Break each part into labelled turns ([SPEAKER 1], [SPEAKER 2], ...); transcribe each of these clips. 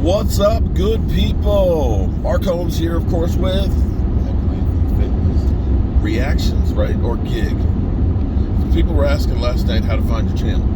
[SPEAKER 1] What's up, good people? Mark Holmes here, of course, with Reactions, right? Or Gig. People were asking last night how to find your channel.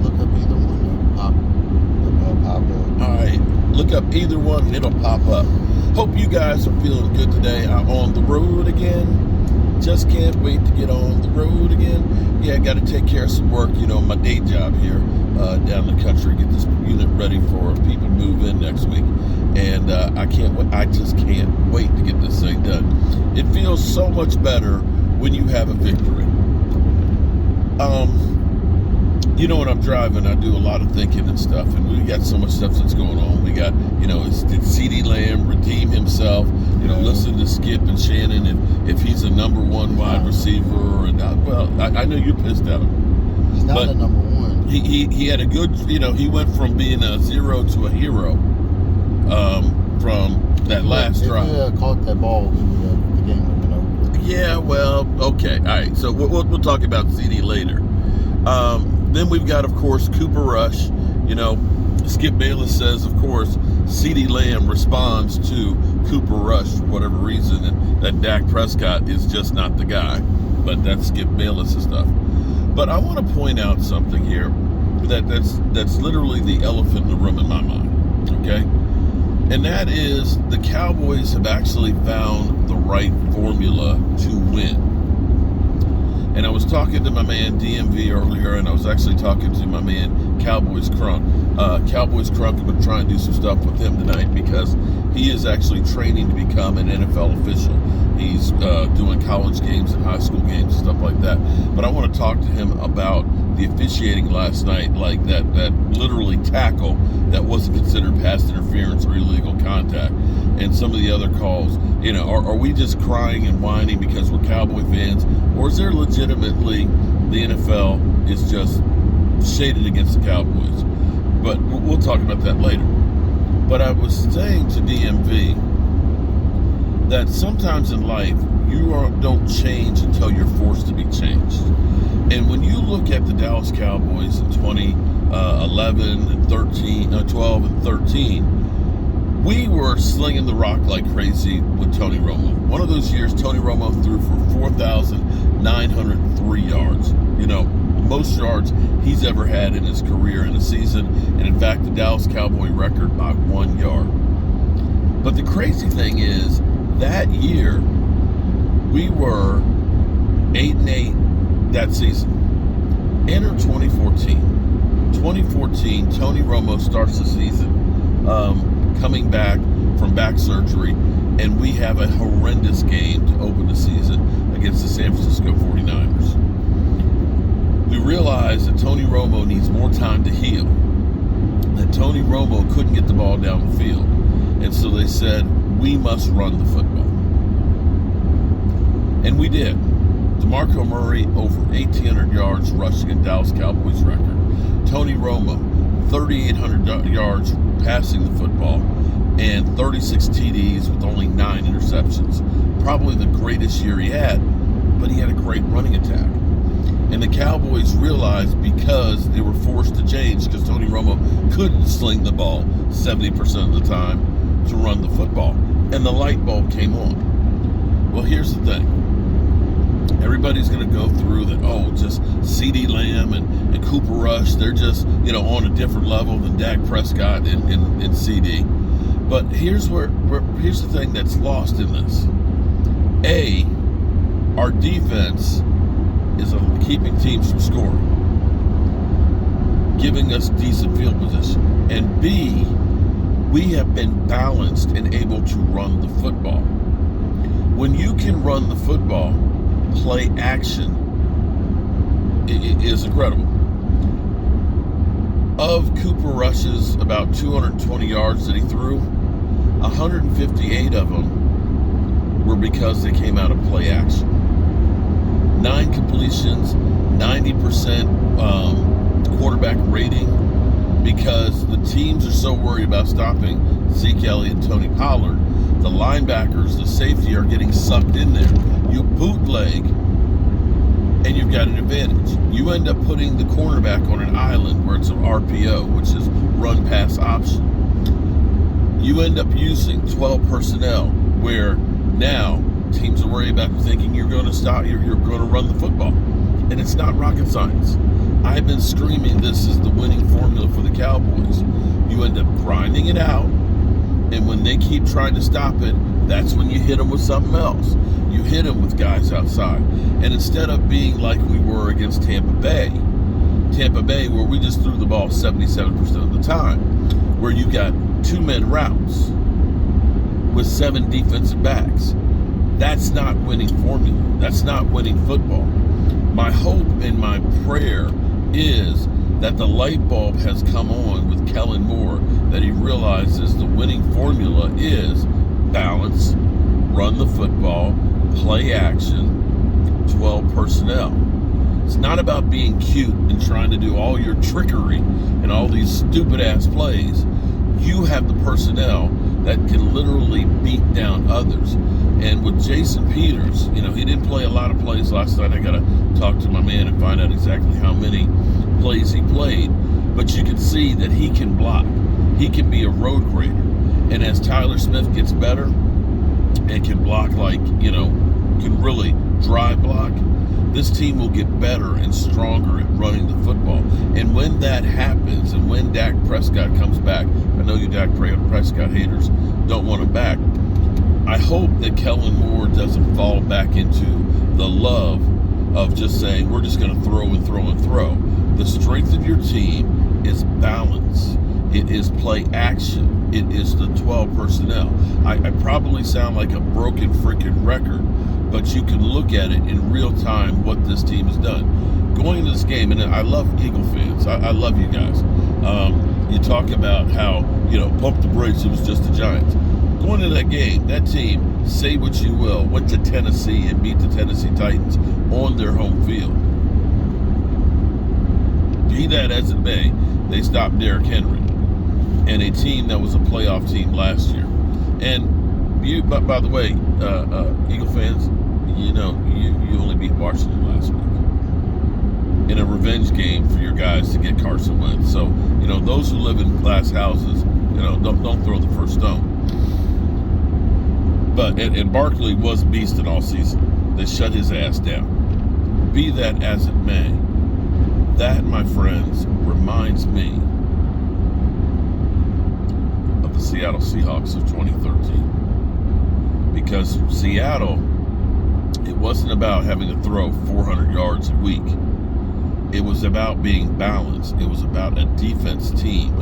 [SPEAKER 2] Look up either one, it'll pop up.
[SPEAKER 1] Alright, look up either one and it'll pop up. Hope you guys are feeling good today. I'm on the road again. Just can't wait to get on the road again. Yeah, I got to take care of some work, my day job here down the country. Get this unit ready for people to move in next week. And I just can't wait to get this thing done. It feels so much better when you have a victory. When I'm driving, I do a lot of thinking and stuff, and we got so much stuff that's going on. We got, did CeeDee Lamb redeem himself? Listen to Skip and Shannon if he's a number one wide receiver. And I know you're pissed at him.
[SPEAKER 2] He's not a number one.
[SPEAKER 1] He had a good, he went from being a zero to a hero from that last drive.
[SPEAKER 2] If he caught that ball, the game would have been over.
[SPEAKER 1] Yeah, well, okay, all right. So we'll talk about CeeDee later. Then we've got, of course, Cooper Rush. Skip Bayless says, of course, CeeDee Lamb responds to Cooper Rush for whatever reason, and that Dak Prescott is just not the guy. But that's Skip Bayless' stuff. But I want to point out something here that's literally the elephant in the room in my mind, okay? And that is the Cowboys have actually found the right formula to win. And I was talking to my man DMV earlier, and I was actually talking to my man Cowboys Crunk. Cowboys Crunk, I'm going to try and do some stuff with him tonight because he is actually training to become an NFL official. He's doing college games and high school games and stuff like that. But I want to talk to him about the officiating last night, like that literally tackle that wasn't considered pass interference or illegal contact, and some of the other calls. Are we just crying and whining because we're Cowboy fans, or is there legitimately the NFL is just shaded against the Cowboys? But we'll talk about that later. But I was saying to DMV that sometimes in life you don't change until you're forced to be changed. And when you look at the Dallas Cowboys in 2011 and 12 and 13, we were slinging the rock like crazy with Tony Romo. One of those years, Tony Romo threw for 4,903 yards. Most yards he's ever had in his career in a season. And in fact, the Dallas Cowboy record by 1 yard. But the crazy thing is, that year, we were 8-8 that season. Enter 2014. 2014, Tony Romo starts the season coming back from back surgery, and we have a horrendous game to open the season against the San Francisco 49ers. We realized that Tony Romo needs more time to heal, that Tony Romo couldn't get the ball down the field, and so they said, we must run the football. And we did. DeMarco Murray, over 1,800 yards rushing in Dallas Cowboys record. Tony Romo, 3,800 yards passing the football, and 36 TDs with only 9 interceptions. Probably the greatest year he had, but he had a great running attack. And the Cowboys realized, because they were forced to change, because Tony Romo couldn't sling the ball 70% of the time, to run the football. And the light bulb came on. Well, here's the thing. Everybody's going to go through that, just CeeDee Lamb and Cooper Rush, they're just, on a different level than Dak Prescott and CeeDee. But here's the thing that's lost in this. A, our defense is keeping teams from scoring, giving us decent field position. And B, we have been balanced and able to run the football. When you can run the football, play action is incredible. Of Cooper Rush's about 220 yards that he threw, 158 of them were because they came out of play action. 9 completions, 90% quarterback rating, because the teams are so worried about stopping Zeke Elliott and Tony Pollard. The linebackers, the safety are getting sucked in there. You bootleg and you've got an advantage. You end up putting the cornerback on an island where it's an RPO, which is run pass option. You end up using 12 personnel where now teams are worried about thinking you're going to stop, you're going to run the football. And it's not rocket science. I've been screaming this is the winning formula for the Cowboys. You end up grinding it out, and when they keep trying to stop it, that's when you hit them with something else. You hit them with guys outside. And instead of being like we were against Tampa Bay, where we just threw the ball 77% of the time, where you got 2-man routes with 7 defensive backs, that's not winning formula. That's not winning football. My hope and my prayer is that the light bulb has come on with Kellen Moore, that he realizes the winning formula is balance, run the football, play action, 12 personnel. It's not about being cute and trying to do all your trickery and all these stupid ass plays. You have the personnel that can literally beat down others. And with Jason Peters, he didn't play a lot of plays last night. I got to talk to my man and find out exactly how many plays he played. But you can see that he can block. He can be a road grader. And as Tyler Smith gets better and can block can really drive block, this team will get better and stronger at running the football. And when that happens, and when Dak Prescott comes back, I know you Dak Prescott haters don't want him back, I hope that Kellen Moore doesn't fall back into the love of just saying, we're just going to throw and throw and throw. The strength of your team is balance. It is play action. It is the 12 personnel. I probably sound like a broken freaking record, but you can look at it in real time what this team has done. Going into this game, and I love Eagle fans. I love you guys. You talk about how, pump the brakes, it was just the Giants. Going into that game, that team, say what you will, went to Tennessee and beat the Tennessee Titans on their home field. Be that as it may, they stopped Derrick Henry and a team that was a playoff team last year. And you, by the way, Eagle fans, you only beat Washington last week in a revenge game for your guys to get Carson Wentz. So, those who live in glass houses, don't throw the first stone. But and Barkley was beasting all season. They shut his ass down. Be that as it may, that, my friends, reminds me of the Seattle Seahawks of 2013. Because Seattle, it wasn't about having to throw 400 yards a week. It was about being balanced. It was about a defensive team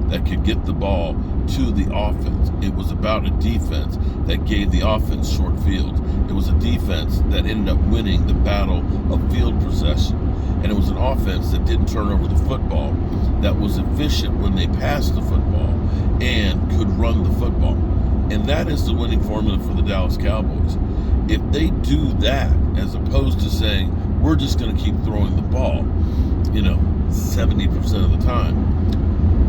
[SPEAKER 1] that could get the ball to the offense. It was about a defense that gave the offense short fields. It was a defense that ended up winning the battle of field possession. And it was an offense that didn't turn over the football, that was efficient when they passed the football and could run the football. And that is the winning formula for the Dallas Cowboys. If they do that, as opposed to saying, we're just going to keep throwing the ball, 70% of the time,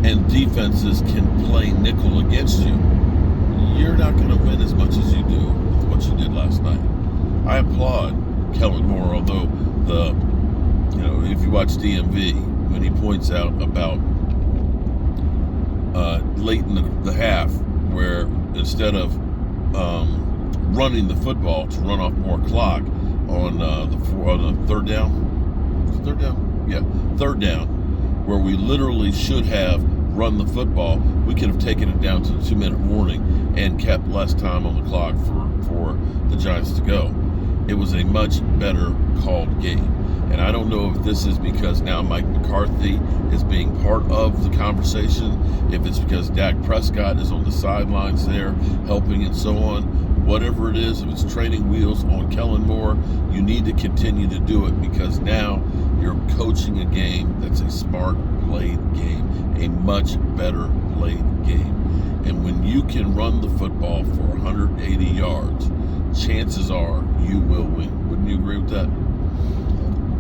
[SPEAKER 1] and defenses can play nickel against you, you're not going to win as much as you do with what you did last night. I applaud Kellen Moore, although if you watch DMV, when he points out about late in the half, where instead of running the football to run off more clock on the third down, where we literally should have run the football, we could have taken it down to the 2-minute warning and kept less time on the clock for the Giants to go. It was a much better called game. And I don't know if this is because now Mike McCarthy is being part of the conversation, if it's because Dak Prescott is on the sidelines there helping and so on. Whatever it is, if it's training wheels on Kellen Moore, you need to continue to do it, because now you're coaching a game that's a smart played game, a much better played game. And when you can run the football for 180 yards, chances are you will win. Wouldn't you agree with that?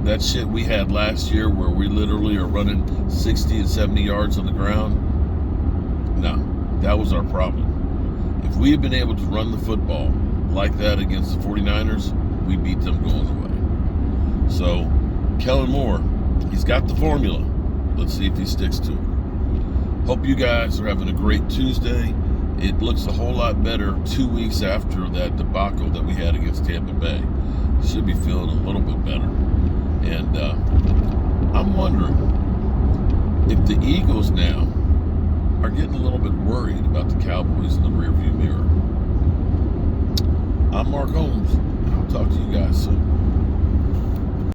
[SPEAKER 1] That shit we had last year where we literally are running 60 and 70 yards on the ground, no, that was our problem. If we had been able to run the football like that against the 49ers, we beat them going away. So, Kellen Moore, he's got the formula. Let's see if he sticks to it. Hope you guys are having a great Tuesday. It looks a whole lot better 2 weeks after that debacle that we had against Tampa Bay. Should be feeling a little bit better. And I'm wondering if the Eagles now are getting a little bit worried about the Cowboys in the rearview mirror. I'm Mark Holmes. I'll talk to you guys soon.